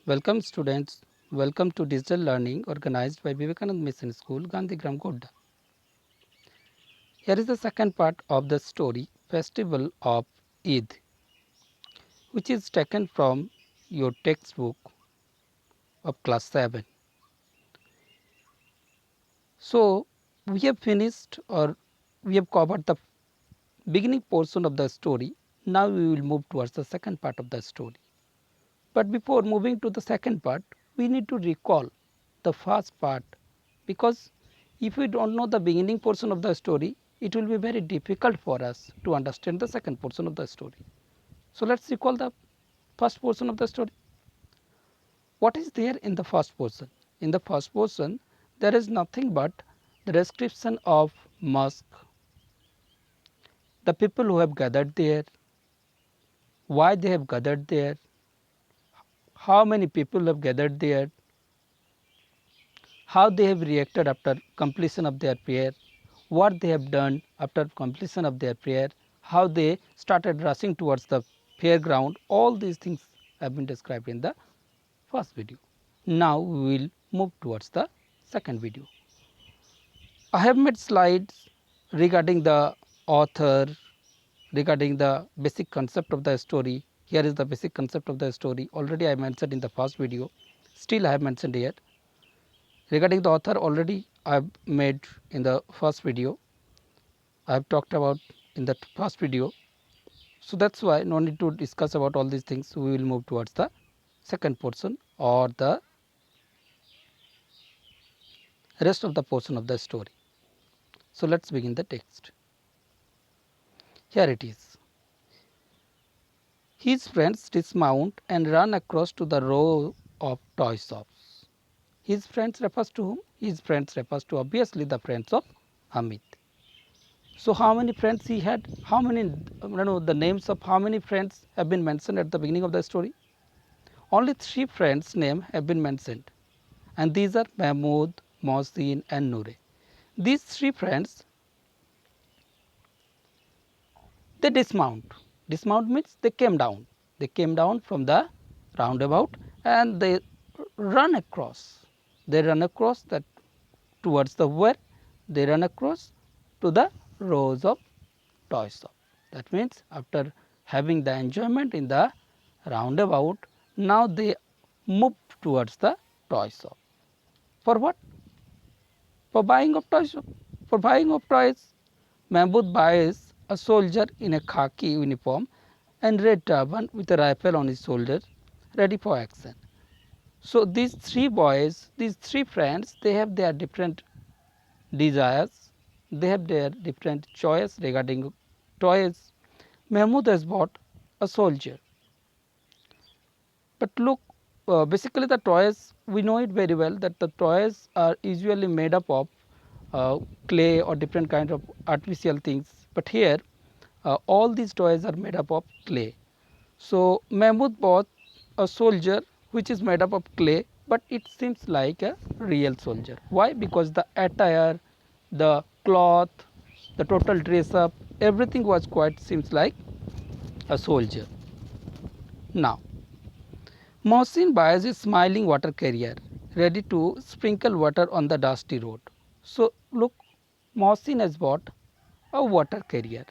Welcome students, welcome to digital learning organized by Vivekanand Mission School, Gandhigram, Godda. Here is the second part of the story, Festival of Eid, which is taken from your textbook of class 7. So, we have finished or we have covered the beginning portion of the story. Now, we will move towards the second part of the story. But before moving to the second part, we need to recall the first part, because if we do not know the beginning portion of the story, it will be very difficult for us to understand the second portion of the story. So, let us recall the first portion of the story. What is there in the first portion? In the first portion, there is nothing but the description of mosque, the people who have gathered there, why they have gathered there, how many people have gathered there, how they have reacted after completion of their prayer, what they have done after completion of their prayer, how they started rushing towards the fairground. All these things have been described in the first video. Now, we will move towards the second video. I have made slides regarding the author, regarding the basic concept of the story. Here is the basic concept of the story. Already I mentioned in the first video, still I have mentioned here. Regarding the author, already I have made in the first video, I have talked about in the first video. So, that is why no need to discuss about all these things. We will move towards the second portion or the rest of the portion of the story. So, let us begin the text. Here it is. His friends dismount and run across to the row of toy shops. His friends refers to whom? His friends refers to obviously the friends of Hamid. So, how many friends he had? How many, the names of how many friends have been mentioned at the beginning of the story? Only 3 friends' names have been mentioned, and these are Mahmoud, Mohsin and Noore. These 3 friends, they dismount. Dismount means they came down. They came down from the roundabout and they run across. They run across that towards the where? They run across to the rows of toy shop. That means after having the enjoyment in the roundabout, now they move towards the toy shop. For what? For buying of toys. For buying of toys, Mahmoud buys a soldier in a khaki uniform and red turban with a rifle on his shoulder, ready for action. So, these 3 boys, these 3 friends, they have their different desires, they have their different choice regarding toys. Mahmoud has bought a soldier. But look, basically the toys, we know it very well that the toys are usually made up of clay or different kind of artificial things. But here all these toys are made up of clay. So, Mahmoud bought a soldier which is made up of clay, but it seems like a real soldier. Why? Because the attire, the cloth, the total dress up, everything was quite seems like a soldier. Now, Mohsin buys a smiling water carrier ready to sprinkle water on the dusty road. So, look, Mohsin has bought a water carrier.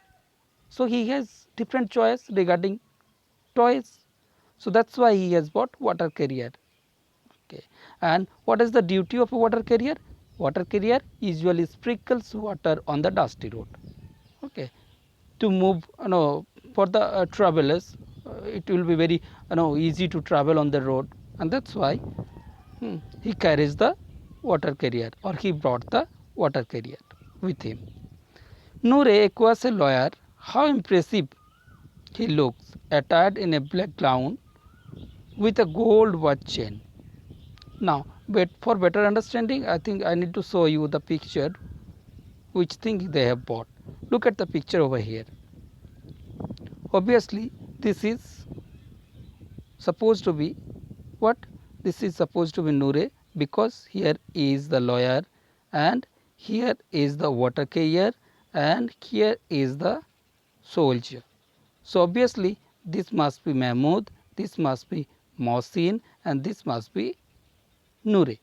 So, he has different choice regarding toys. So, that is why he has bought water carrier. Okay. And what is the duty of a water carrier? Water carrier usually sprinkles water on the dusty road. Okay. To move, for the travelers, it will be very easy to travel on the road, and that is why he carries the water carrier, or he brought the water carrier with him. Noore acquires a lawyer. How impressive he looks, attired in a black gown with a gold watch chain. Now, but for better understanding, I think I need to show you the picture which thing they have bought. Look at the picture over here. Obviously, this is supposed to be what? This is supposed to be Noore, because here is the lawyer and here is the water carrier and here is the soldier. So, obviously, this must be Mahmoud, this must be Mohsin, and this must be Noor.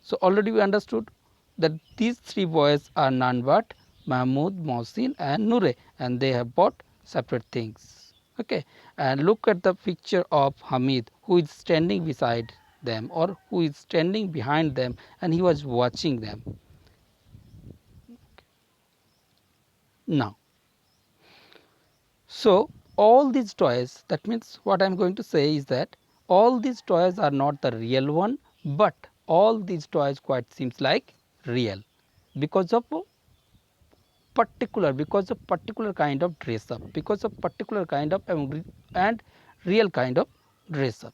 So, already we understood that these three boys are none but Mahmoud, Mohsin and Noor, and they have bought separate things. Okay. And look at the picture of Hamid, who is standing beside them or who is standing behind them, and he was watching them. Now, so all these toys, that means what I am going to say is that all these toys are not the real one, but all these toys quite seems like real because of particular kind of dress up, because of particular kind of and real kind of dress up.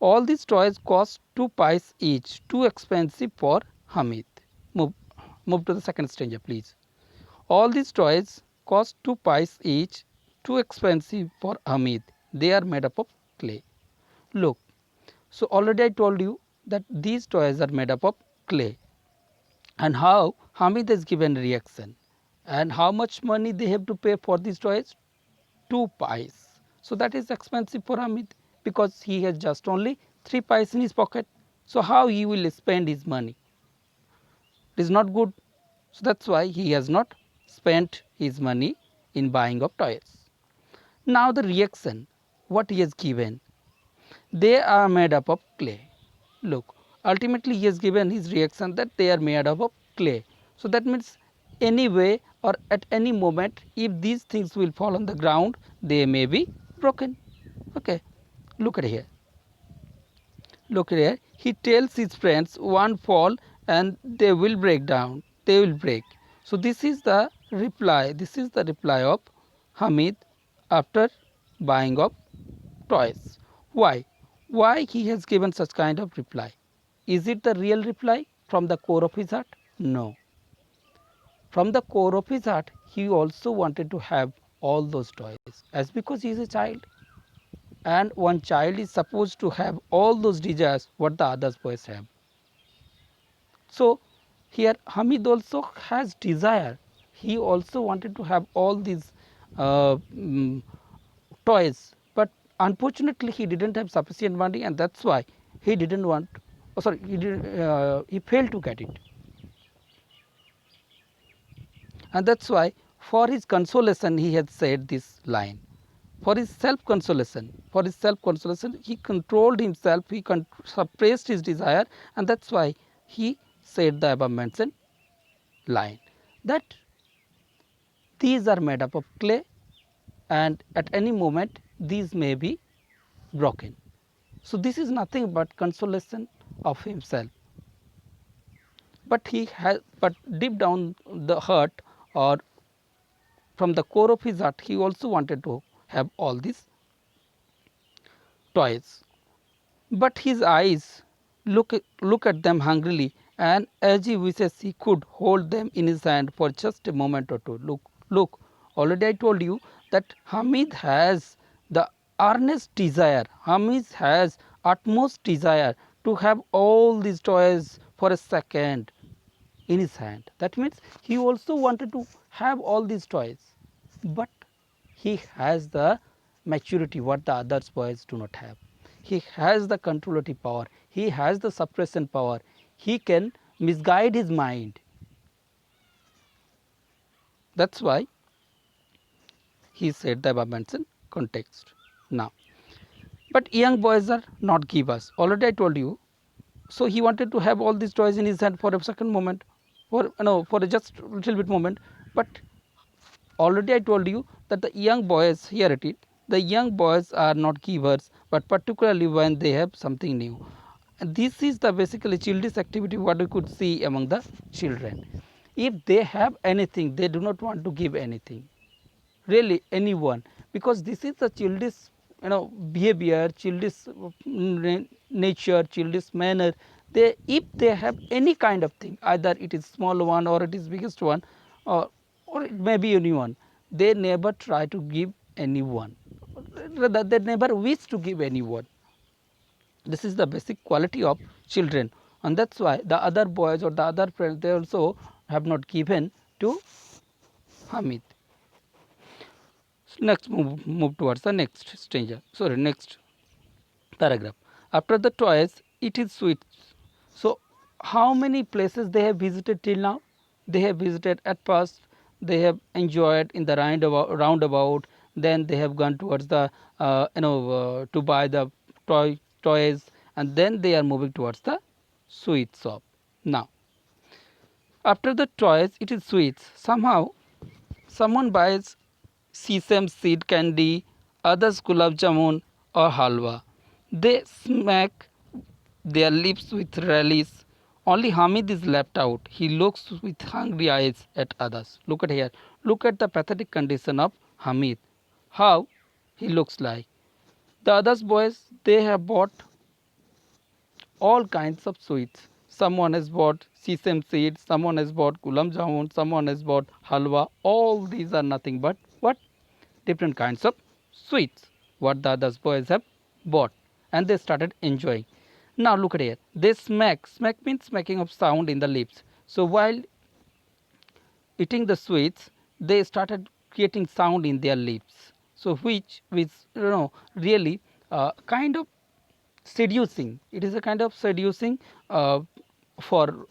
All these toys cost 2 pice each, too expensive for Hamid. Move, move to the second stranger, please. All these toys cost 2 pice each, too expensive for Hamid. They are made up of clay. Look, so already I told you that these toys are made up of clay, and how Hamid has given reaction, and how much money they have to pay for these toys, 2 pice. So that is expensive for Hamid because he has just only 3 pice in his pocket. So how he will spend his money? It is not good. So that's why he has not spent his money in buying of toys. Now the reaction, what he has given, they are made up of clay. Look, ultimately he has given his reaction that they are made up of clay. So that means anyway or at any moment, if these things will fall on the ground, they may be broken. Okay, look at here. Look here, he tells his friends one fall and they will break down, they will break. So this is the reply, this is the reply of Hamid after buying of toys. Why? Why he has given such kind of reply? Is it the real reply from the core of his heart? No. From the core of his heart, he also wanted to have all those toys, as because he is a child, and one child is supposed to have all those desires what the others boys have. So here Hamid also has desire. He also wanted to have all these uh, mm, toys, but unfortunately he didn't have sufficient money, and that's why he didn't want. Oh, sorry, he failed to get it, and that's why for his consolation he had said this line. For his self consolation, he controlled himself, he suppressed his desire, and that's why he said the above mentioned line, that these are made up of clay and at any moment these may be broken. So this is nothing but consolation of himself, but he has, but deep down the heart or from the core of his heart, he also wanted to have all these toys. But his eyes look at them hungrily, and as he wishes he could hold them in his hand for just a moment or two. Look, already I told you that Hamid has the earnest desire, Hamid has utmost desire to have all these toys for a second in his hand. That means he also wanted to have all these toys, but he has the maturity what the others boys do not have. He has the controllative power, he has the suppression power, he can misguide his mind. That is why he said the above mentioned context. Now, but young boys are not givers, already I told you. So he wanted to have all these toys in his hand for a second moment, for for a just little bit moment, but already I told you that the young boys, here it is, the young boys are not givers, but particularly when they have something new. And this is the basically childish activity what we could see among the children. If they have anything, they do not want to give anything, really anyone, because this is the childish behavior, childish nature, childish manner. They, if they have any kind of thing, either it is small one or it is biggest one, or it may be anyone, they never try to give anyone, rather they never wish to give anyone. This is the basic quality of children, and that's why the other boys or the other friends, they also have not given to Hamid. Next, move towards the next stranger, sorry, next paragraph. After the toys, it is sweets. So, how many places they have visited till now? They have visited at first. They have enjoyed in the roundabout. Then they have gone towards the to buy the toys, and then they are moving towards the sweet shop. Now, after the toys, it is sweets. Somehow, someone buys sesame seed candy, others gulab jamun or halwa. They smack their lips with relish. Only Hamid is left out. He looks with hungry eyes at others. Look at here. Look at the pathetic condition of Hamid. How he looks like. The others boys, they have bought all kinds of sweets. Someone has bought sesame seeds, someone has bought gulab jamun, someone has bought halwa. All these are nothing but what? Different kinds of sweets. What the others boys have bought, and they started enjoying. Now look at here. They smack. Smack means making of sound in the lips. So while eating the sweets, they started creating sound in their lips. So which really kind of seducing. It is a kind of seducing for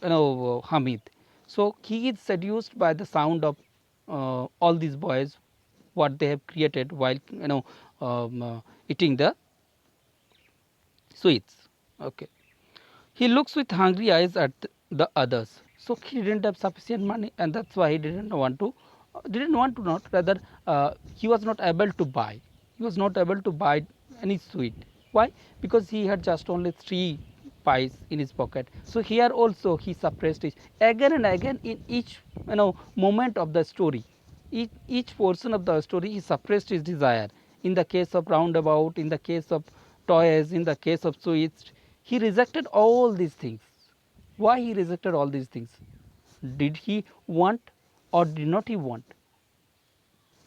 Hamid. So he is seduced by the sound of all these boys, what they have created while eating the sweets. Okay. He looks with hungry eyes at the others. So he didn't have sufficient money, and that's why he didn't want to not rather he was not able to buy. He was not able to buy any sweet. Why? Because he had just only 3 pies in his pocket. So here also he suppressed it again and again in each moment of the story. Each portion of the story he suppressed his desire. In the case of roundabout, in the case of toys, in the case of sweets, he rejected all these things. Why he rejected all these things? Did he want or did not he want?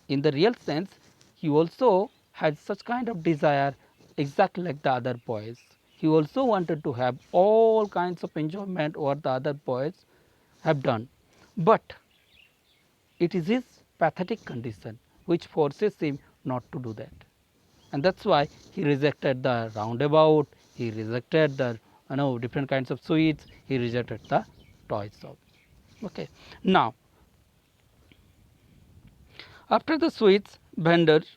In the real sense, he also had such kind of desire exactly like the other boys. He also wanted to have all kinds of enjoyment what the other boys have done. But it is his pathetic condition which forces him not to do that. And that's why he rejected the roundabout, he rejected the different kinds of sweets, he rejected the toy shop. Okay. Now, after the sweets vendors,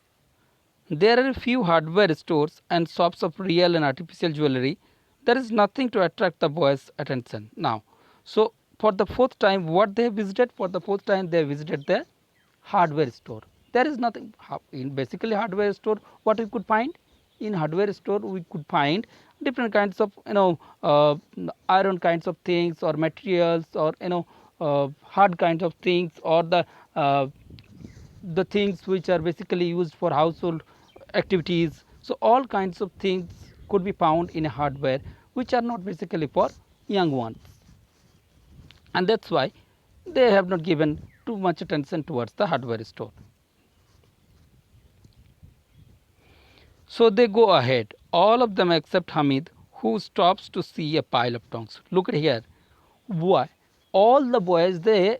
there are a few hardware stores and shops of real and artificial jewelry. There is nothing to attract the boys' attention now. So, for the fourth time, what they visited? For the fourth time, they visited the hardware store. There is nothing in basically hardware store. What we could find in hardware store, we could find different kinds of iron kinds of things or materials or hard kinds of things or the things which are basically used for household activities. So all kinds of things could be found in a hardware which are not basically for young ones, and that's why they have not given too much attention towards the hardware store. So they go ahead, all of them except Hamid, who stops to see a pile of tongs. Look at here. Why? All the boys they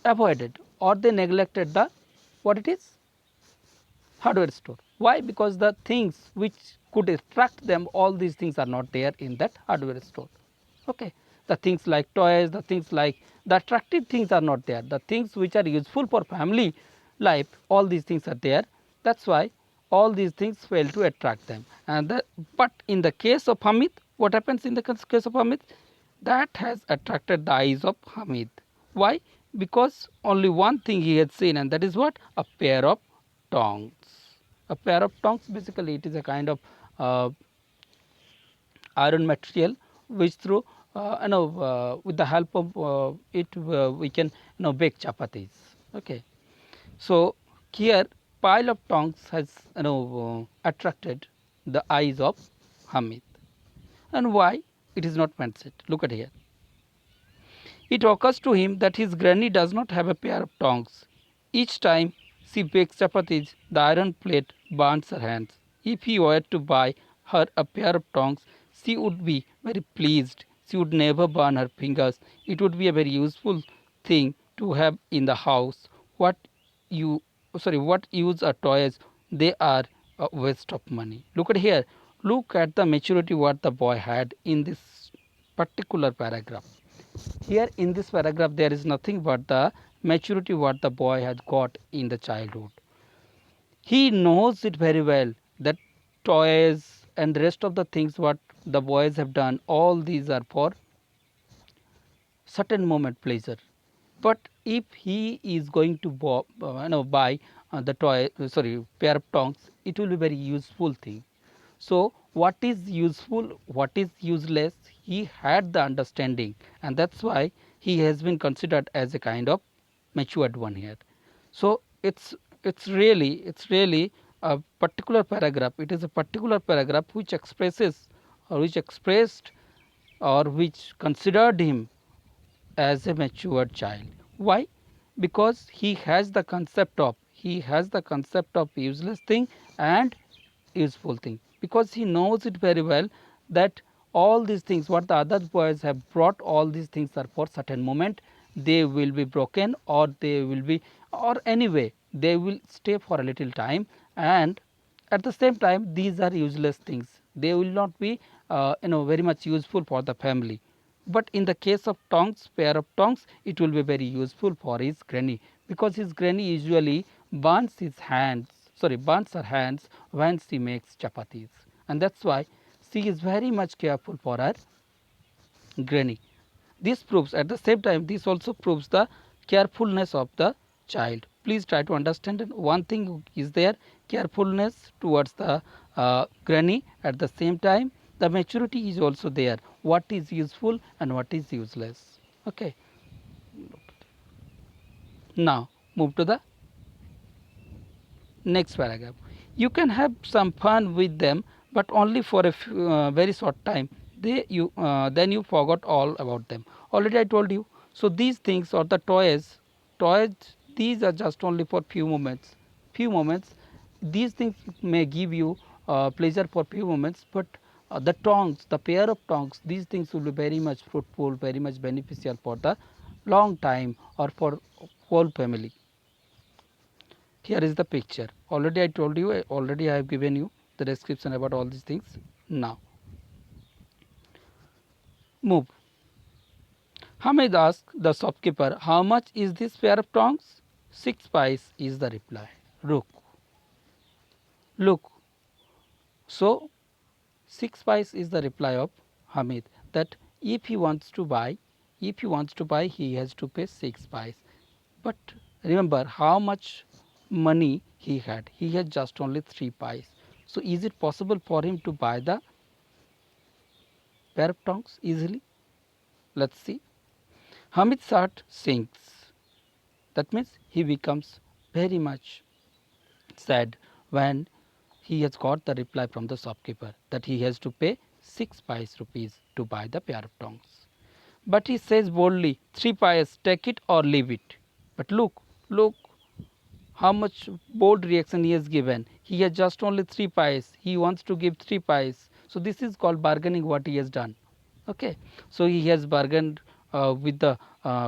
avoided or they neglected the what it is hardware store. Why? Because the things which could attract them, all these things are not there in that hardware store. Okay. The things like toys, the things like the attractive things are not there. The things which are useful for family life, all these things are there. That's why all these things fail to attract them. But in the case of Hamid, what happens in the case of Hamid? That has attracted the eyes of Hamid. Why? Because only one thing he had seen, and that is what? A pair of tongs. A pair of tongs, basically it is a kind of iron material which through with the help of it we can bake chapatis. Okay. So here pile of tongs has attracted the eyes of Hamid. And why it is not mentioned? Look at here. It occurs to him that his granny does not have a pair of tongs. Each time she bakes chapatis, the iron plate burns her hands. If he were to buy her a pair of tongs, she would be very pleased. She would never burn her fingers. It would be a very useful thing to have in the house. What use are toys? They are a waste of money. Look at here. look at the maturity what the boy had in this particular paragraph. Here in this paragraph there is nothing but the maturity what the boy has got in the childhood. He knows it very well that toys and rest of the things what the boys have done, all these are for certain moment pleasure. But if he is going to buy the toy, sorry, pair of tongs, it will be very useful thing. So what is useful, what is useless, he had the understanding, and that's why he has been considered as a kind of matured one here. So it's really a particular paragraph. It is a particular paragraph which expresses or which expressed or which considered him as a matured child. Why? Because he has the concept of useless thing and useful thing, because he knows it very well that all these things what the other boys have brought, all these things are for certain moment, they will be broken or they will be, or anyway they will stay for a little time, and at the same time these are useless things, they will not be very much useful for the family. But in the case of tongs, pair of tongs, it will be very useful for his granny, because his granny usually burns her hands when she makes chapatis, and that's why she is very much careful for her granny. This proves, at the same time, this also proves the carefulness of the child. Please try to understand that one thing is there, carefulness towards the granny, at the same time the maturity is also there, what is useful and what is useless. Okay. Now move to the next paragraph. You can have some fun with them, but only for a very short time. Then you forgot all about them. Already I told you. So these things or the toys, these are just only for few moments. Few moments. These things may give you pleasure for few moments, but the tongs, the pair of tongs, these things will be very much fruitful, very much beneficial for the long time or for whole family. Here is the picture. Already I told you, already I have given you the description about all these things. Now move. Hamid asked the shopkeeper, how much is this pair of tongs? 6 paise is the reply. Look. So 6 paise is the reply of Hamid, that if he wants to buy, he has to pay 6 paise. But remember how much money he had. He had just only 3 paise. So is it possible for him to buy the pair of tongs easily? Let's see. Hamid's heart sinks. That means he becomes very much sad when he has got the reply from the shopkeeper that he has to pay 6 paise rupees to buy the pair of tongs. But he says boldly, 3 paise, take it or leave it. But look how much bold reaction he has given. He has just only 3 paise. He wants to give 3 paise. So this is called bargaining what he has done. Okay. So he has bargained with the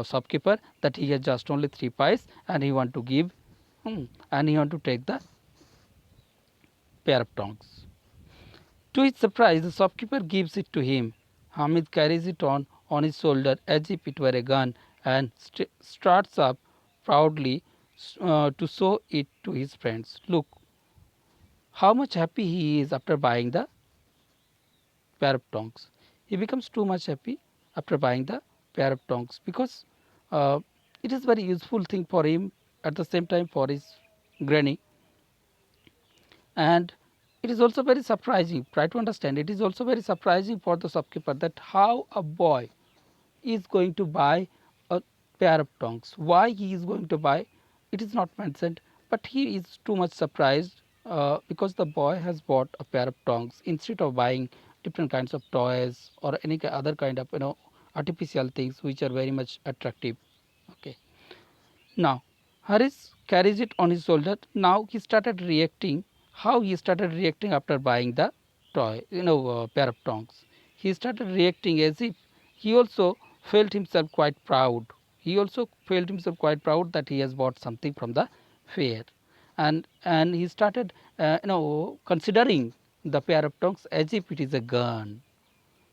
shopkeeper that he has just only 3 paise and he want to give and he want to take the pair of tongs. To his surprise, the shopkeeper gives it to him. Hamid carries it on his shoulder as if it were a gun and starts up proudly to show it to his friends. Look how much happy he is after buying the pair of tongs. He becomes too much happy after buying the pair of tongs, because it is very useful thing for him, at the same time for his granny. And it is also very surprising, try to understand, it is also very surprising for the shopkeeper that how a boy is going to buy a pair of tongs. Why he is going to buy, it is not mentioned, but he is too much surprised because the boy has bought a pair of tongs instead of buying different kinds of toys or any other kind of artificial things which are very much attractive. Okay. Now Haris carries it on his shoulder. Now he started reacting. How he started reacting after buying the pair of tongs? He started reacting as if he also felt himself quite proud. He also felt himself quite proud that he has bought something from the fair, and he started considering the pair of tongs as if it is a gun.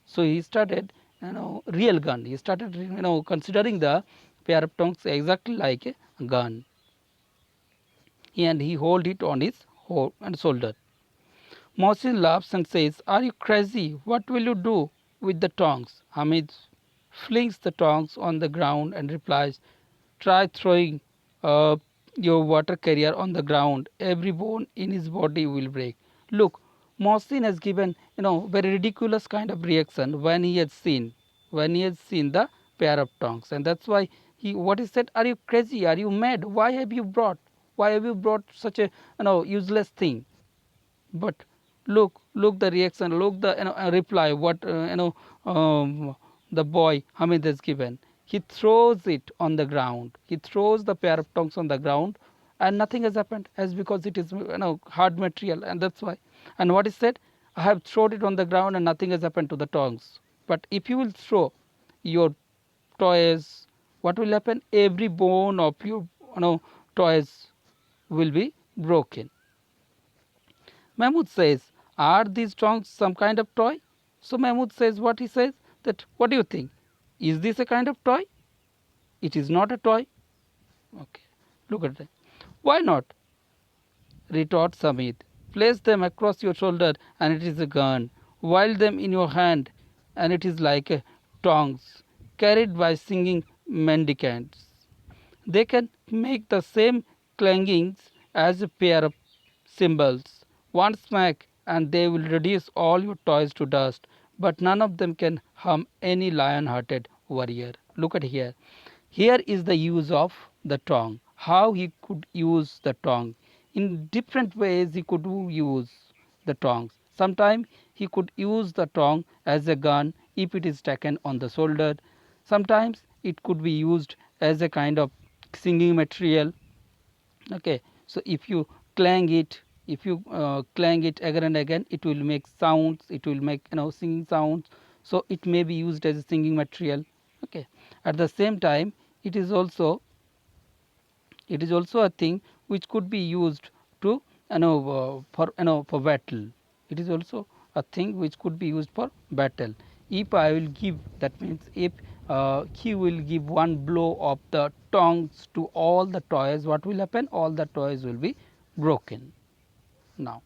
So he started, real gun. He started, considering the pair of tongs exactly like a gun, and he hold it on his shoulder. Mohsin laughs and says, "Are you crazy? What will you do with the tongs?" Hamid flings the tongs on the ground and replies, "Try throwing uh, your water carrier on the ground. Every bone in his body will break." Look, Mohsin has given, very ridiculous kind of reaction when he has seen the pair of tongs, and that's why he said, "Are you crazy? Are you mad? Why have you brought such a, useless thing?" But look the reaction, look the, reply what, the boy Hamid has given. He throws it on the ground. He throws the pair of tongs on the ground, and nothing has happened, as because it is, hard material, and that's why. And what is said, "I have thrown it on the ground and nothing has happened to the tongs." But if you will throw your toys, what will happen? Every bone of your, toys will be broken. Mahmud says, "Are these tongs some kind of toy?" So Mahmud says, what he says, that, "What do you think? Is this a kind of toy?" "It is not a toy." Okay, look at that. "Why not?" retorts Samit. "Place them across your shoulder and it is a gun. Wield them in your hand and it is like a tongs carried by singing mendicants. They can make the same clangings as a pair of cymbals. One smack and they will reduce all your toys to dust, but none of them can harm any lion-hearted warrior." Look at here. Here is the use of the tongue. How he could use the tongue. In different ways he could use the tongs. Sometimes he could use the tongue as a gun if it is taken on the shoulder. Sometimes it could be used as a kind of singing material. Okay, so if you clang it, clang it again and again, it will make sounds, it will make, singing sounds. So it may be used as a singing material. Okay, at the same time it is also a thing which could be used to, for battle. It is also a thing which could be used for battle. If I will give, that means if he will give one blow of the tongs to all the toys, what will happen? All the toys will be broken. Now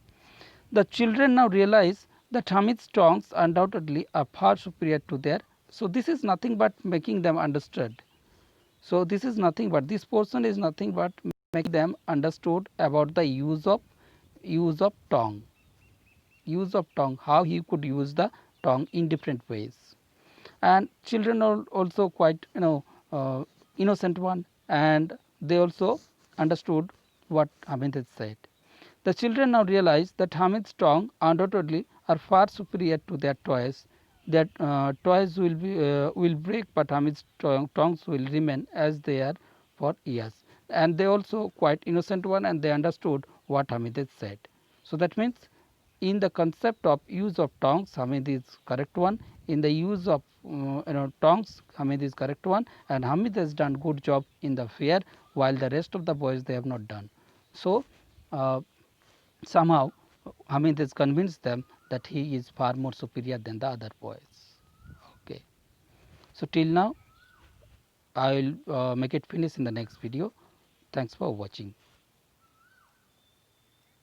the children now realize that Hamid's tongs undoubtedly are far superior to their. So this is nothing but making them understood. So this is nothing but, this portion is nothing but making them understood about the tongue, how he could use the tongue in different ways. And children are also quite, innocent one, and they also understood what Hamid had said. The children now realize that Hamid's tongue undoubtedly are far superior to their toys. That toys will break, but Hamid's tongues will remain as they are for years. And they also quite innocent one, and they understood what Hamid had said. So that means in the concept of use of tongues, Hamid is correct one. In the use of, tongues, Hamid is correct one, and Hamid has done good job in the fair, while the rest of the boys, they have not done. So somehow Hamid has convinced them that he is far more superior than the other boys. Okay. So till now I will make it finish in the next video. Thanks for watching.